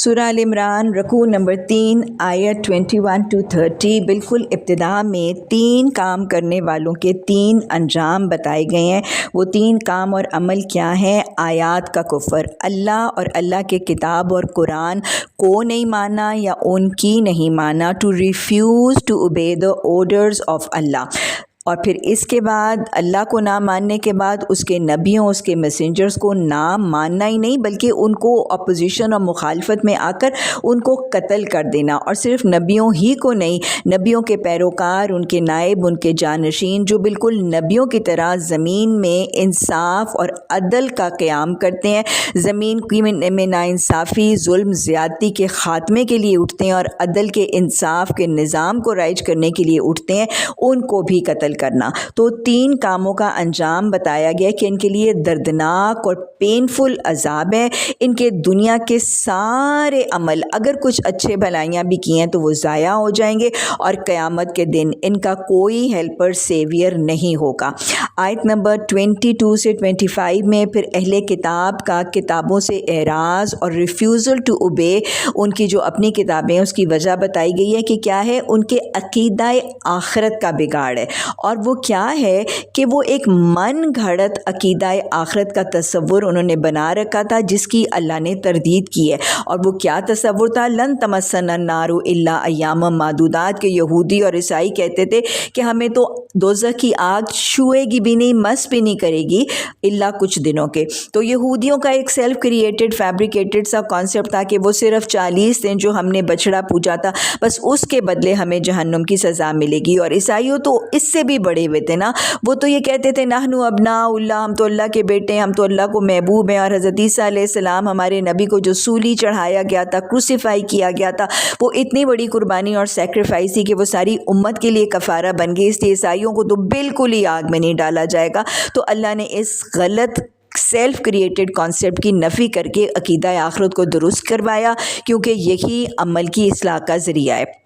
سورہ آل عمران رکوع نمبر 3 آیت 21 to 30 بالکل ابتدا میں 3 کام کرنے والوں کے 3 انجام بتائے گئے ہیں۔ وہ 3 کام اور عمل کیا ہیں؟ آیات کا کفر، اللہ اور اللہ کے کتاب اور قرآن کو نہیں مانا یا ان کی نہیں مانا، to refuse to obey the orders of اللہ، اور پھر اس کے بعد اللہ کو نہ ماننے کے بعد اس کے نبیوں، اس کے میسنجرز کو نہ ماننا ہی نہیں بلکہ ان کو اپوزیشن اور مخالفت میں آ کر ان کو قتل کر دینا، اور صرف نبیوں ہی کو نہیں، نبیوں کے پیروکار، ان کے نائب، ان کے جانشین جو بالکل نبیوں کی طرح زمین میں انصاف اور عدل کا قیام کرتے ہیں، زمین کی میں ناانصافی، ظلم، زیادتی کے خاتمے کے لیے اٹھتے ہیں اور عدل کے، انصاف کے نظام کو رائج کرنے کے لیے اٹھتے ہیں، ان کو بھی قتل کرنا۔ تو 3 کاموں کا انجام بتایا گیا کہ ان کے لیے دردناک اور پینفل عذاب ہے۔ ان کے دنیا کے سارے عمل اگر کچھ اچھے بھلائیاں بھی کی ہیں تو وہ ضائع ہو جائیں گے، اور قیامت کے دن ان کا کوئی ہیلپر، سیویئر نہیں ہوگا۔ آیت نمبر 22 سے 25 میں پھر اہل کتاب کا کتابوں سے اعراض اور ریفیوزل ٹو اوبے، ان کی جو اپنی کتابیں ہیں اس کی وجہ بتائی گئی ہے کہ کیا ہے، ان کے عقیدہ آخرت کا بگاڑ ہے، اور وہ کیا ہے کہ وہ ایک من گھڑت عقیدہ آخرت کا تصور انہوں نے بنا رکھا تھا جس کی اللہ نے تردید کی ہے۔ اور وہ کیا تصور تھا؟ لن تمسنا النار الا ایاما معدودات، کے یہودی اور عیسائی کہتے تھے کہ ہمیں تو دوزخ کی آگ چھوئے گی بھی نہیں، مس بھی نہیں کرے گی الا کچھ دنوں کے۔ تو یہودیوں کا ایک سیلف کریٹڈ فیبریکیٹڈ سا کانسیپٹ تھا کہ وہ صرف 40 دن جو ہم نے بچڑا پوجا تھا بس اس کے بدلے ہمیں جہنم کی سزا ملے گی، اور عیسائیوں تو اس سے بھی بڑے ہوئے تھے نا، وہ تو یہ کہتے تھے نحنو ابناء اللہ، ہم تو اللہ کے بیٹے ہیں، ہم تو اللہ کو محبوب ہیں، اور حضرت عیسیٰ علیہ السلام ہمارے نبی کو جو سولی چڑھایا گیا تھا، کروسیفائی کیا گیا تھا، وہ اتنی بڑی قربانی اور سیکریفائس تھی کہ وہ ساری امت کے لیے کفارہ بن گئی، اس لیے عیسائیوں کو تو بالکل ہی آگ میں نہیں ڈالا جائے گا۔ تو اللہ نے اس غلط سیلف کریٹڈ کانسیپٹ کی نفی کر کے عقیدہ آخرت کو درست کروایا، کیونکہ یہی عمل کی اصلاح کا ذریعہ ہے۔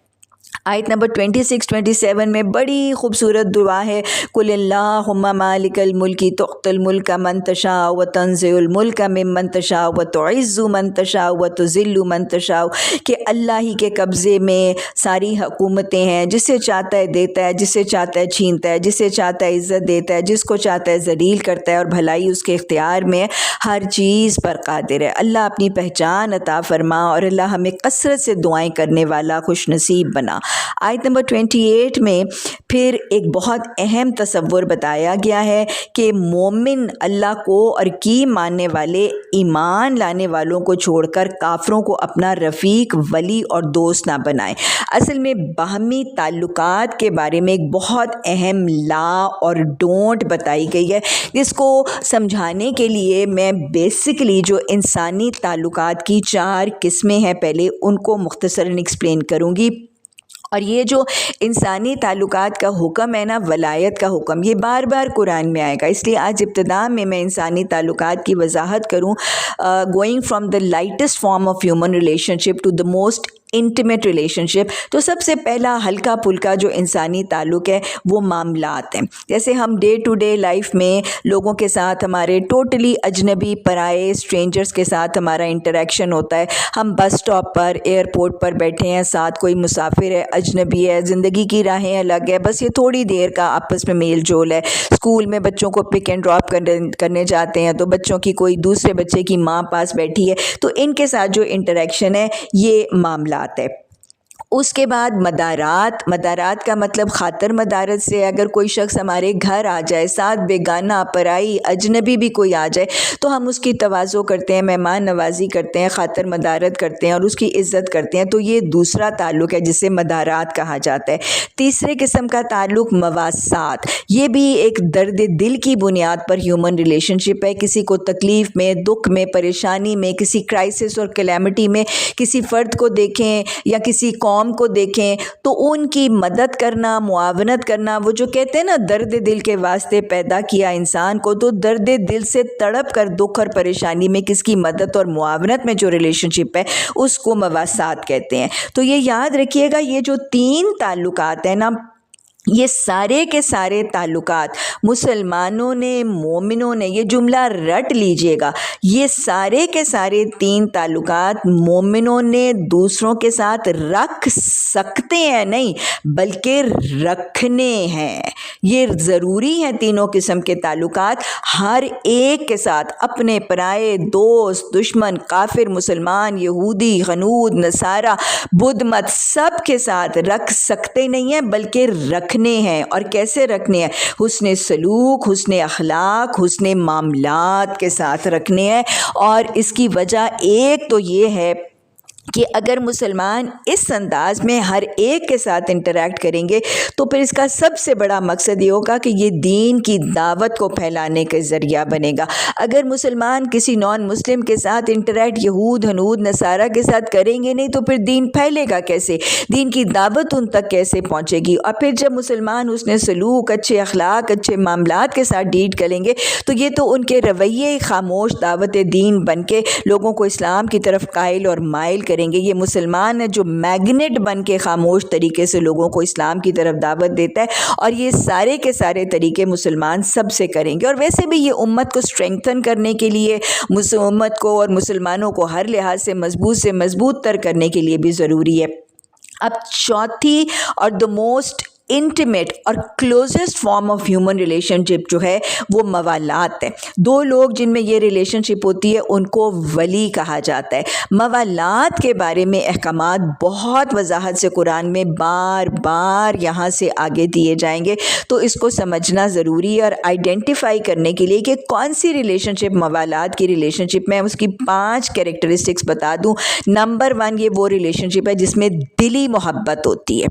آیت نمبر 26-27 میں بڑی خوبصورت دعا ہے، قل اللہم مالک الملک تؤتی الملک من تشاء وتنزع الملک ممن تشاء وتعز من تشاء وتذل من تشاء، کہ اللہ ہی کے قبضے میں ساری حکومتیں ہیں، جسے چاہتا ہے دیتا ہے، جسے چاہتا ہے چھینتا ہے، جسے چاہتا ہے عزت دیتا ہے، جس کو چاہتا ہے ذلیل کرتا ہے، اور بھلائی اس کے اختیار میں، ہر چیز پر قادر ہے۔ اللہ اپنی پہچان عطا فرما، اور اللہ ہمیں کثرت سے دعائیں کرنے والا خوش نصیب بنا۔ آیت نمبر 28 میں پھر ایک بہت اہم تصور بتایا گیا ہے کہ مومن اللہ کو اور کی ماننے والے ایمان لانے والوں کو چھوڑ کر کافروں کو اپنا رفیق، ولی اور دوست نہ بنائیں۔ اصل میں باہمی تعلقات کے بارے میں ایک بہت اہم لا اور ڈونٹ بتائی گئی ہے، جس کو سمجھانے کے لیے میں بیسکلی جو انسانی تعلقات کی 4 قسمیں ہیں پہلے ان کو مختصراً ایکسپلین کروں گی۔ اور یہ جو انسانی تعلقات کا حکم ہے نا، ولایت کا حکم، یہ بار بار قرآن میں آئے گا، اس لیے آج ابتدا میں انسانی تعلقات کی وضاحت کروں، going from the lightest form of human relationship to the most intimate relationship. تو سب سے پہلا ہلکا پھلکا جو انسانی تعلق ہے وہ معاملات ہیں، جیسے ہم ڈے ٹو ڈے لائف میں لوگوں کے ساتھ ہمارے ٹوٹلی اجنبی، پرائے، اسٹرینجرز کے ساتھ ہمارا انٹریکشن ہوتا ہے۔ ہم بس اسٹاپ پر، ایئرپورٹ پر بیٹھے ہیں، ساتھ کوئی مسافر ہے، اجنبی ہے، زندگی کی راہیں الگ ہے، بس یہ تھوڑی دیر کا آپس میں میل جول ہے۔ اسکول میں بچوں کو پک اینڈ ڈراپ کرنے جاتے ہیں تو بچوں کی کوئی دوسرے بچے کی ماں پاس بیٹھی ہے، تو ان کے ساتھ جو انٹریکشن ہے یہ معاملات ہے۔ اس کے بعد مدارات کا مطلب خاطر مدارت سے، اگر کوئی شخص ہمارے گھر آ جائے، ساتھ بیگانہ، پرائی، اجنبی بھی کوئی آ جائے تو ہم اس کی تواضع کرتے ہیں، مہمان نوازی کرتے ہیں، خاطر مدارت کرتے ہیں اور اس کی عزت کرتے ہیں، تو یہ دوسرا تعلق ہے جسے مدارات کہا جاتا ہے۔ تیسرے قسم کا تعلق مواسات، یہ بھی ایک درد دل کی بنیاد پر ہیومن ریلیشن شپ ہے۔ کسی کو تکلیف میں، دکھ میں، پریشانی میں، کسی کرائسس اور کلیمٹی میں کسی فرد کو دیکھیں یا کسی قوم کو دیکھیں تو ان کی مدد کرنا، معاونت کرنا، وہ جو کہتے ہیں نا درد دل کے واسطے پیدا کیا انسان کو، تو درد دل سے تڑپ کر دکھ اور پریشانی میں کس کی مدد اور معاونت میں جو ریلیشن شپ ہے اس کو مواسات کہتے ہیں۔ تو یہ یاد رکھیے گا، یہ جو 3 تعلقات ہیں نا، یہ سارے کے سارے تعلقات مسلمانوں نے، مومنوں نے، یہ جملہ رٹ لیجئے گا، یہ سارے کے سارے 3 تعلقات مومنوں نے دوسروں کے ساتھ رکھ سکتے ہیں نہیں بلکہ رکھنے ہیں۔ یہ ضروری ہیں تینوں قسم کے تعلقات ہر ایک کے ساتھ، اپنے پرائے، دوست، دشمن، کافر، مسلمان، یہودی، غنود، نصارہ، بدھ مت، سب کے ساتھ رکھ سکتے نہیں ہیں بلکہ رکھنے ہیں۔ اور کیسے رکھنے ہیں؟ حسن سلوک، حسن اخلاق، حسن معاملات کے ساتھ رکھنے ہیں۔ اور اس کی وجہ ایک تو یہ ہے کہ اگر مسلمان اس انداز میں ہر ایک کے ساتھ انٹریکٹ کریں گے تو پھر اس کا سب سے بڑا مقصد یہ ہوگا کہ یہ دین کی دعوت کو پھیلانے کا ذریعہ بنے گا۔ اگر مسلمان کسی نان مسلم کے ساتھ انٹریکٹ یہود، ہنود، نصارہ کے ساتھ کریں گے نہیں تو پھر دین پھیلے گا کیسے؟ دین کی دعوت ان تک کیسے پہنچے گی؟ اور پھر جب مسلمان حسن سلوک، اچھے اخلاق، اچھے معاملات کے ساتھ ڈیل کریں گے تو یہ تو ان کے رویے خاموش دعوت دین بن کے لوگوں کو اسلام کی طرف قائل اور مائل کریں گے۔ یہ مسلمان ہے جو میگنیٹ بن کے خاموش طریقے سے لوگوں کو اسلام کی طرف دعوت دیتا ہے، اور یہ سارے کے سارے طریقے مسلمان سب سے کریں گے۔ اور ویسے بھی یہ امت کو اسٹرینگتھن کرنے کے لیے، امت کو اور مسلمانوں کو ہر لحاظ سے مضبوط تر کرنے کے لیے بھی ضروری ہے۔ اب چوتھی اور the most انٹیمیٹ اور closest form of human relationship جو ہے وہ موالات ہے۔ 2 لوگ جن میں یہ ریلیشن شپ ہوتی ہے ان کو ولی کہا جاتا ہے۔ موالات کے بارے میں احکامات بہت وضاحت سے قرآن میں بار بار یہاں سے آگے دیے جائیں گے، تو اس کو سمجھنا ضروری ہے اور آئیڈینٹیفائی کرنے کے لیے کہ کون سی ریلیشن شپ موالات کی ریلیشن شپ میں اس کی 5 کیریکٹرسٹکس بتا دوں۔ نمبر 1 یہ وہ ریلیشن شپ ہے جس میں دلی محبت ہوتی ہے،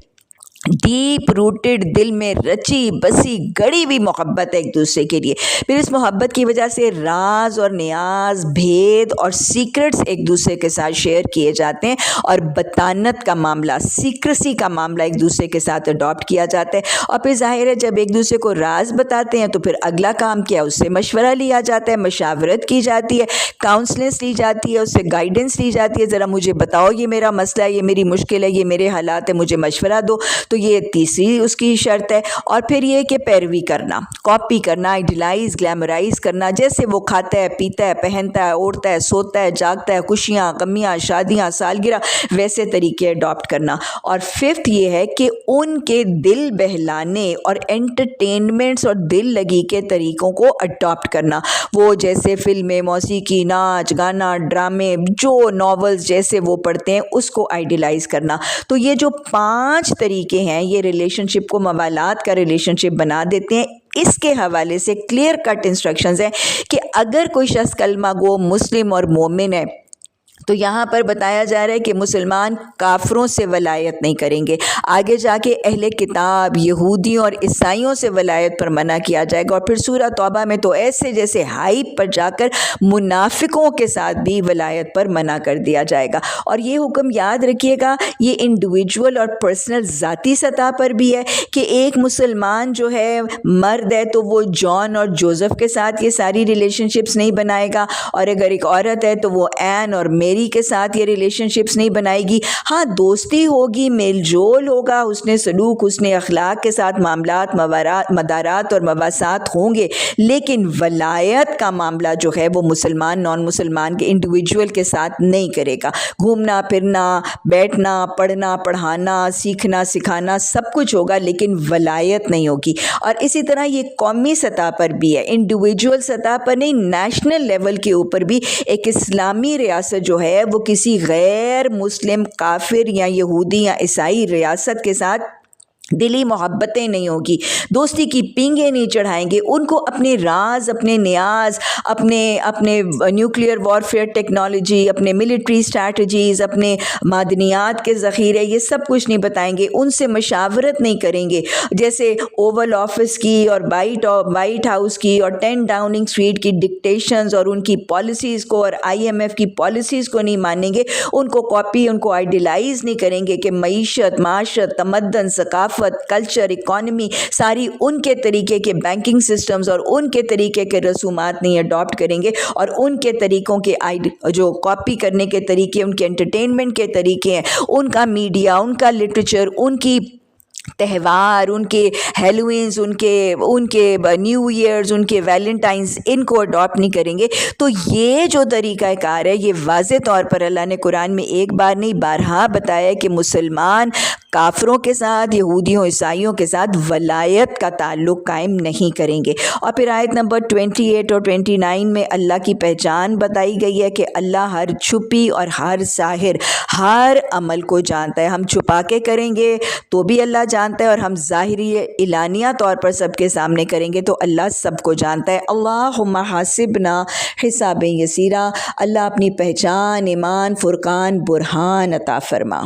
ڈیپ روٹڈ، دل میں رچی بسی گڑی ہوئی محبت ہے ایک دوسرے کے لیے۔ پھر اس محبت کی وجہ سے راز اور نیاز، بھید اور سیکرٹس ایک دوسرے کے ساتھ شیئر کیے جاتے ہیں، اور بطانت کا معاملہ، سیکریسی کا معاملہ ایک دوسرے کے ساتھ اڈاپٹ کیا جاتا ہے۔ اور پھر ظاہر ہے جب ایک دوسرے کو راز بتاتے ہیں تو پھر اگلا کام کیا، اس سے مشورہ لیا جاتا ہے، مشاورت کی جاتی ہے، کاؤنسلنس لی جاتی ہے، اس سے گائیڈنس لی جاتی ہے، ذرا مجھے بتاؤ یہ میرا مسئلہ ہے، یہ میری مشکل ہے، یہ میرے حالات ہیں، مجھے مشورہ دو۔ تو یہ تیسری اس کی شرط ہے۔ اور پھر یہ کہ پیروی کرنا، کاپی کرنا، آئیڈیلائز، گلیمرائز کرنا، جیسے وہ کھاتا ہے، پیتا ہے، پہنتا ہے، اوڑھتا ہے، سوتا ہے، جاگتا ہے، خوشیاں، غمیاں، شادیاں، سالگرہ، ویسے طریقے اڈاپٹ کرنا۔ اور 5th یہ ہے کہ ان کے دل بہلانے اور انٹرٹینمنٹس اور دل لگی کے طریقوں کو اڈاپٹ کرنا، وہ جیسے فلمیں، موسیقی، ناچ گانا، ڈرامے، جو ناولز جیسے وہ پڑھتے ہیں اس کو آئیڈیلائز کرنا۔ تو یہ جو 5 طریقے ہیں یہ ریلیشن شپ کو موالات کا ریلیشن شپ بنا دیتے ہیں۔ اس کے حوالے سے کلیئر کٹ انسٹرکشنز ہیں کہ اگر کوئی شخص کلمہ گو مسلم اور مومن ہے تو یہاں پر بتایا جا رہا ہے کہ مسلمان کافروں سے ولایت نہیں کریں گے، آگے جا کے اہل کتاب، یہودیوں اور عیسائیوں سے ولایت پر منع کیا جائے گا، اور پھر سورہ توبہ میں تو ایسے جیسے ہائپ پر جا کر منافقوں کے ساتھ بھی ولایت پر منع کر دیا جائے گا۔ اور یہ حکم یاد رکھیے گا یہ انڈیویجول اور پرسنل ذاتی سطح پر بھی ہے کہ ایک مسلمان جو ہے مرد ہے تو وہ جان اور جوزف کے ساتھ یہ ساری ریلیشن شپس نہیں بنائے گا، اور اگر ایک عورت ہے تو وہ این اور میری کے ساتھ یہ ریلیشن شپس نہیں بنائے گی۔ ہاں دوستی ہوگی، میل جول ہوگا، حسن سلوک، حسن اخلاق کے ساتھ معاملات، مدارات اور مواسات ہوں گے، لیکن ولایت کا معاملہ جو ہے وہ مسلمان نان مسلمان کے انڈیویجول کے ساتھ نہیں کرے گا۔ گھومنا پھرنا، بیٹھنا، پڑھنا پڑھانا، سیکھنا سکھانا سب کچھ ہوگا لیکن ولایت نہیں ہوگی۔ اور اسی طرح یہ قومی سطح پر بھی ہے، انڈیویجول سطح پر نہیں، نیشنل لیول کے اوپر بھی ایک اسلامی ریاست جو ہے وہ کسی غیر مسلم کافر یا یہودی یا عیسائی ریاست کے ساتھ دلی محبتیں نہیں ہوگی، دوستی کی پینگیں نہیں چڑھائیں گے، ان کو اپنے راز، اپنے نیاز، اپنے نیوکلیئر وارفیئر ٹیکنالوجی، اپنے ملٹری اسٹریٹجیز، اپنے معدنیات کے ذخیرے، یہ سب کچھ نہیں بتائیں گے، ان سے مشاورت نہیں کریں گے، جیسے اوول آفس کی اور وائٹ ہاؤس کی اور 10 ڈاؤننگ اسٹریٹ کی ڈکٹیشنز اور ان کی پالیسیز کو اور IMF کی پالیسیز کو نہیں مانیں گے، ان کو کاپی، ان کو آئیڈیلائز نہیں کریں گے کہ معیشت، معاشرت، تمدن، ثقافت، کلچر، اکانومی ساری ان کے طریقے کے بینکنگ سسٹمز اور ان کے طریقے کے رسومات نہیں اڈاپٹ کریں گے، اور ان کے طریقوں کے جو کاپی کرنے کے طریقے، ان کے انٹرٹینمنٹ کے طریقے ہیں، ان کا میڈیا، ان کا لٹریچر، ان کی تہوار، ان کے ہیلوئنز، ان کے نیو ایئرز، ان کے ویلنٹائنز، ان کو اڈاپٹ نہیں کریں گے، تو یہ جو طریقہ کار ہے یہ واضح طور پر اللہ نے قرآن میں ایک بار نہیں بارہا بتایا کہ مسلمان کافروں کے ساتھ، یہودیوں عیسائیوں کے ساتھ ولایت کا تعلق قائم نہیں کریں گے۔ اور پھر آیت نمبر 28 اور 29 میں اللہ کی پہچان بتائی گئی ہے کہ اللہ ہر چھپی اور ہر ظاہر ہر عمل کو جانتا ہے۔ ہم چھپا کے کریں گے تو بھی اللہ جانتا ہے، اور ہم ظاہری اعلانیہ طور پر سب کے سامنے کریں گے تو اللہ سب کو جانتا ہے۔ اللہم حاسبنا حساب یسیرا، اللہ اپنی پہچان، ایمان، فرقان، برہان عطا فرما۔